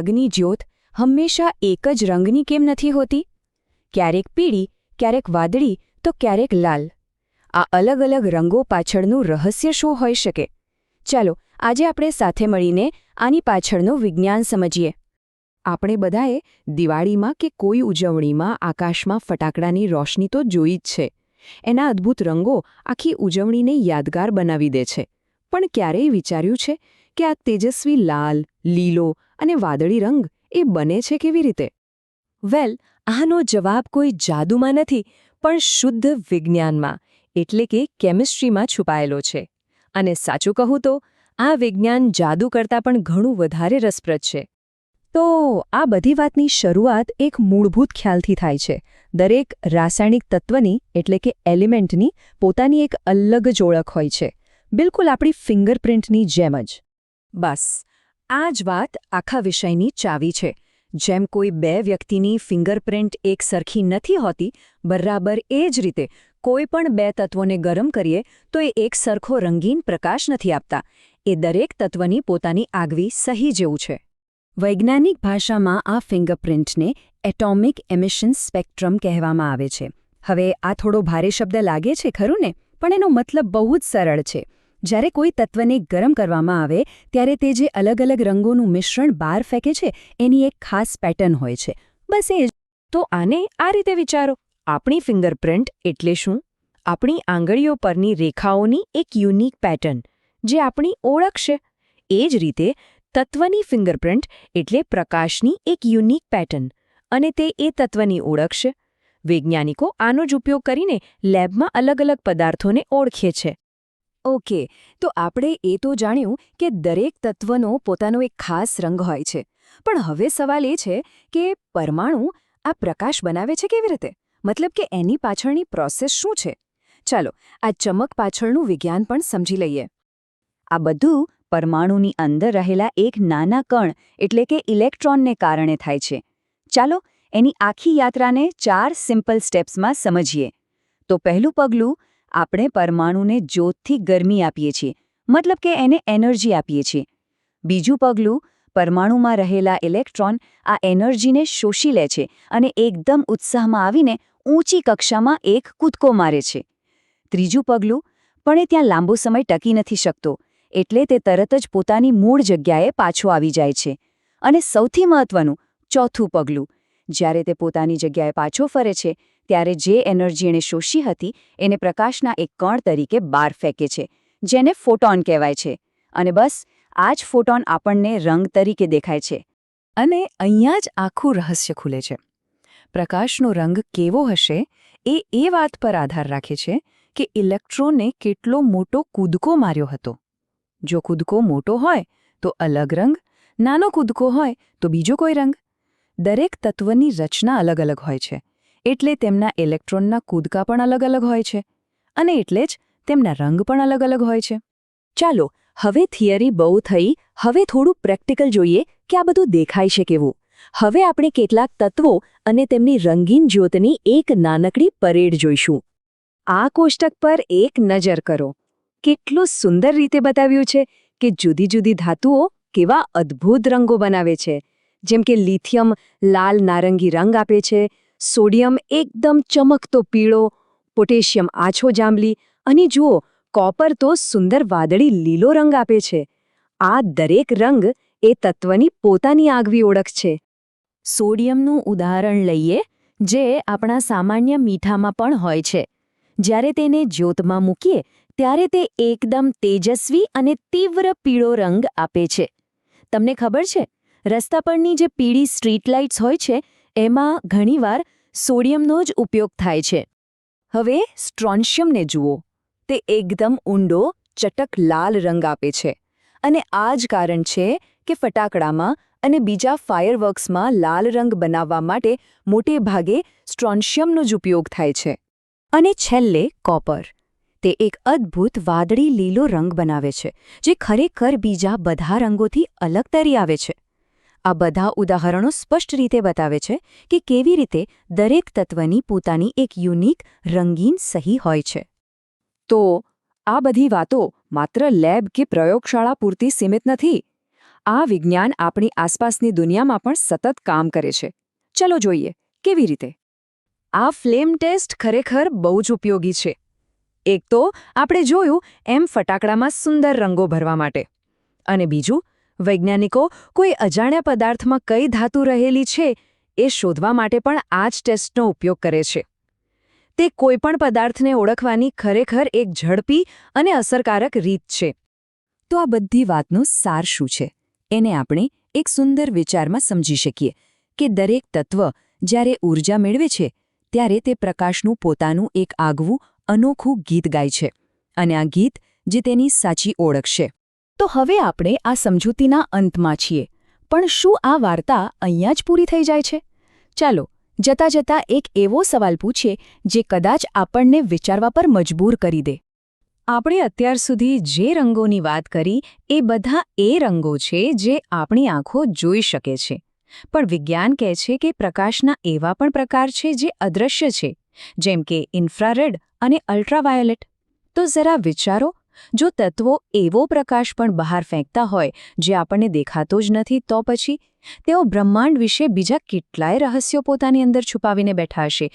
આગની જ્યોત હંમેશા એક જ રંગની કેમ નથી હોતી? ક્યારેક પીળી, ક્યારેક વાદળી તો ક્યારેક લાલ. આ અલગ અલગ રંગો પાછળનું રહસ્ય શું હોઈ શકે? ચાલો આજે આપણે સાથે મળીને આની પાછળનું વિજ્ઞાન સમજીએ. આપણે બધાએ દિવાળીમાં કે કોઈ ઉજવણીમાં આકાશમાં ફટાકડાની રોશની તો જોઈ જ છે. એના અદ્ભુત રંગો આખી ઉજવણીને યાદગાર બનાવી દે છે. પણ ક્યારેય વિચાર્યું છે કે આ તેજસ્વી લાલ, લીલો અને વાદળી રંગ એ બને છે કેવી રીતે? વેલ, આનો જવાબ કોઈ જાદુમાં નથી, પણ શુદ્ધ વિજ્ઞાનમાં, એટલે કે કેમિસ્ટ્રીમાં છુપાયેલો છે. અને સાચું કહું તો આ વિજ્ઞાન જાદુ કરતાં પણ ઘણું વધારે રસપ્રદ છે. તો આ બધી વાતની શરૂઆત એક મૂળભૂત ખ્યાલથી થાય છે. દરેક રાસાયણિક તત્વની એટલે કે એલિમેન્ટની પોતાની એક અલગ જ ઓળખ હોય છે, બિલકુલ આપણી ફિંગરપ્રિન્ટની જેમ જ. બસ આ જ વાત આખા વિષયની ચાવી છે. જેમ કોઈ બે વ્યક્તિની ફિંગરપ્રિન્ટ એક સરખી નથી હોતી, બરાબર એ જ રીતે કોઈ પણ બે તત્વોને ગરમ કરીએ તો એ એક સરખો રંગીન પ્રકાશ નથી આપતા. એ દરેક તત્વની પોતાની આગવી સહી જેવું છે. વૈજ્ઞાનિક ભાષામાં આ ફિંગરપ્રિન્ટને એટોમિક એમિશન સ્પેક્ટ્રમ કહેવામાં આવે છે. હવે આ થોડો ભારે શબ્દ લાગે છે ખરું ને? પણ એનો મતલબ બહુ જ સરળ છે. જ્યારે કોઈ તત્વને ગરમ કરવામાં આવે ત્યારે તે જે અલગ અલગ રંગોનું મિશ્રણ બહાર ફેંકે છે એની એક ખાસ પેટર્ન હોય છે. બસ એ જ. તો આને આ રીતે વિચારો. આપણી ફિંગરપ્રિન્ટ એટલે શું? આપણી આંગળીઓ પરની રેખાઓની એક યુનિક પેટર્ન, જે આપણી ઓળખ છે. એ જ રીતે તત્વની ફિંગરપ્રિન્ટ એટલે પ્રકાશની એક યુનિક પેટર્ન, અને તે એ તત્વની ઓળખ છે. વૈજ્ઞાનિકો આનો જ ઉપયોગ કરીને લેબમાં અલગ અલગ પદાર્થોને ઓળખે છે. ઓકે, તો આપણે એ તો જાણ્યું કે દરેક તત્વનો પોતાનો એક ખાસ રંગ હોય છે. પણ હવે સવાલ એ છે કે પરમાણુ આ પ્રકાશ બનાવે છે કેવી રીતે? મતલબ કે એની પાછળની પ્રોસેસ શું છે? ચાલો આ ચમક પાછળનું વિજ્ઞાન પણ સમજી લઈએ. આ બધું પરમાણુની અંદર રહેલા એક નાના કણ એટલે કે ઇલેક્ટ્રોનને કારણે થાય છે. ચાલો એની આખી યાત્રાને 4 સિમ્પલ સ્ટેપ્સમાં સમજીએ. તો પહેલું પગલું, આપણે પરમાણુને જ્યોતથી ગરમી આપીએ છીએ, મતલબ કે એને એનર્જી આપીએ છીએ. બીજું પગલું, પરમાણુમાં રહેલા ઇલેક્ટ્રોન આ એનર્જીને શોષી લે છે અને એકદમ ઉત્સાહમાં આવીને ઊંચી કક્ષામાં એક કૂદકો મારે છે. ત્રીજું પગલું, પણ એ ત્યાં લાંબો સમય ટકી નથી શકતો, એટલે તે તરત જ પોતાની મૂળ જગ્યાએ પાછો આવી જાય છે. અને સૌથી મહત્વનું, ચોથું પગલું, જ્યારે તે પોતાની જગ્યાએ પાછો ફરે છે ત્યારે જે એનર્જી એણે શોષી હતી એને પ્રકાશના એક કણ તરીકે બહાર ફેંકે છે, જેને ફોટોન કહેવાય છે. અને બસ આ જ ફોટોન આપણને રંગ તરીકે દેખાય છે. અને અહીંયા જ આખું રહસ્ય ખુલે છે. પ્રકાશનો રંગ કેવો હશે એ વાત પર આધાર રાખે છે કે ઇલેક્ટ્રોને કેટલો મોટો કૂદકો માર્યો હતો. જો કૂદકો મોટો હોય તો અલગ રંગ, નાનો કૂદકો હોય તો બીજો કોઈ રંગ. દરેક તત્વની રચના અલગ અલગ હોય છે, એટલે તેમના ઇલેક્ટ્રોનના કૂદકા પણ અલગ અલગ હોય છે, અને એટલે જ તેમના રંગ પણ અલગ અલગ હોય છે. ચાલો હવે થિયરી બહુ થઈ, હવે થોડું પ્રેક્ટિકલ જોઈએ કે આ બધું દેખાય છે કેવું. હવે આપણે કેટલાક તત્વો અને તેમની રંગીન જ્યોતની એક નાનકડી પરેડ જોઈશું. આ કોષ્ટક પર એક નજર કરો. કેટલું સુંદર રીતે બતાવ્યું છે કે જુદી જુદી ધાતુઓ કેવા અદ્ભુત રંગો બનાવે છે. જેમ કે લિથિયમ લાલ નારંગી રંગ આપે છે, સોડિયમ એકદમ ચમકતો પીળો, પોટેશિયમ આછો જાંબલી, અને જુઓ કોપર તો સુંદર વાદળી લીલો રંગ આપે છે. આ દરેક રંગ એ તત્વની પોતાની આગવી ઓળખ છે. સોડિયમનું ઉદાહરણ લઈએ, જે આપણા સામાન્ય મીઠામાં પણ હોય છે. જ્યારે તેને જ્યોતમાં મૂકીએ ત્યારે તે એકદમ તેજસ્વી અને તીવ્ર પીળો રંગ આપે છે. તમને ખબર છે, રસ્તા પરની જે પીળી સ્ટ્રીટ લાઇટ્સ હોય છે એમાં ઘણીવાર સોડિયમનો જ ઉપયોગ થાય છે. હવે સ્ટ્રોન્શિયમને જુઓ. તે એકદમ ઊંડો, ચટક લાલ રંગ આપે છે. અને આ જ કારણ છે કે ફટાકડામાં અને બીજા ફાયરવર્ક્સમાં લાલ રંગ બનાવવા માટે મોટે ભાગે સ્ટ્રોન્શિયમનો જ ઉપયોગ થાય છે. અને છેલ્લે કોપર. તે એક અદ્ભુત વાદળી લીલો રંગ બનાવે છે, જે ખરેખર બીજા બધા રંગોથી અલગ તરી આવે છે. આ બધા ઉદાહરણો સ્પષ્ટ રીતે બતાવે છે કે કેવી રીતે દરેક તત્વની પોતાની એક યુનિક રંગીન સહી હોય છે. તો આ બધી વાતો માત્ર લેબ કે પ્રયોગશાળા પૂરતી સીમિત નથી. આ વિજ્ઞાન આપણી આસપાસની દુનિયામાં પણ સતત કામ કરે છે. ચલો જોઈએ કેવી રીતે. આ ફ્લેમ ટેસ્ટ ખરેખર બહુ જ ઉપયોગી છે. એક તો આપણે જોયું એમ ફટાકડામાં સુંદર રંગો ભરવા માટે, અને બીજું વૈજ્ઞાનિકો કોઈ અજાણ્યા પદાર્થમાં કઈ ધાતુ રહેલી છે એ શોધવા માટે પણ આ જ ટેસ્ટનો ઉપયોગ કરે છે. તે કોઈપણ પદાર્થને ઓળખવાની ખરેખર એક ઝડપી અને અસરકારક રીત છે. તો આ બધી વાતનો સાર શું છે એને આપણે એક સુંદર વિચારમાં સમજી શકીએ કે દરેક તત્વ જ્યારે ઊર્જા મેળવે છે ત્યારે તે પ્રકાશનું પોતાનું એક આગવું અનોખું ગીત ગાય છે, અને આ ગીત જે તેની સાચી ઓળખ છે. તો હવે આપણે આ સમજૂતીના અંતમાં છીએ, પણ શું આ વાર્તા અહીંયા જ પૂરી થઈ જાય છે? ચાલો જતાં જતાં એક એવો સવાલ પૂછીએ જે કદાચ આપણને વિચારવા પર મજબૂર કરી દે. આપણે અત્યાર સુધી જે રંગોની વાત કરી એ બધા એ રંગો છે જે આપણી આંખો જોઈ શકે છે, પણ વિજ્ઞાન કહે છે કે પ્રકાશના એવા પણ પ્રકાર છે જે અદૃશ્ય છે, જેમ કે ઇન્ફ્રારેડ અને અલ્ટ્રાવાયોલેટ. તો જરા વિચારો, જો તત્વો એવો પ્રકાશ પણ બહાર ફેંકતા હોય જે આપણને દેખાતો જ નથી, તો પછી તેઓ બ્રહ્માંડ વિશે બીજા કેટલાય રહસ્યો પોતાની અંદર છુપાવીને બેઠા હશે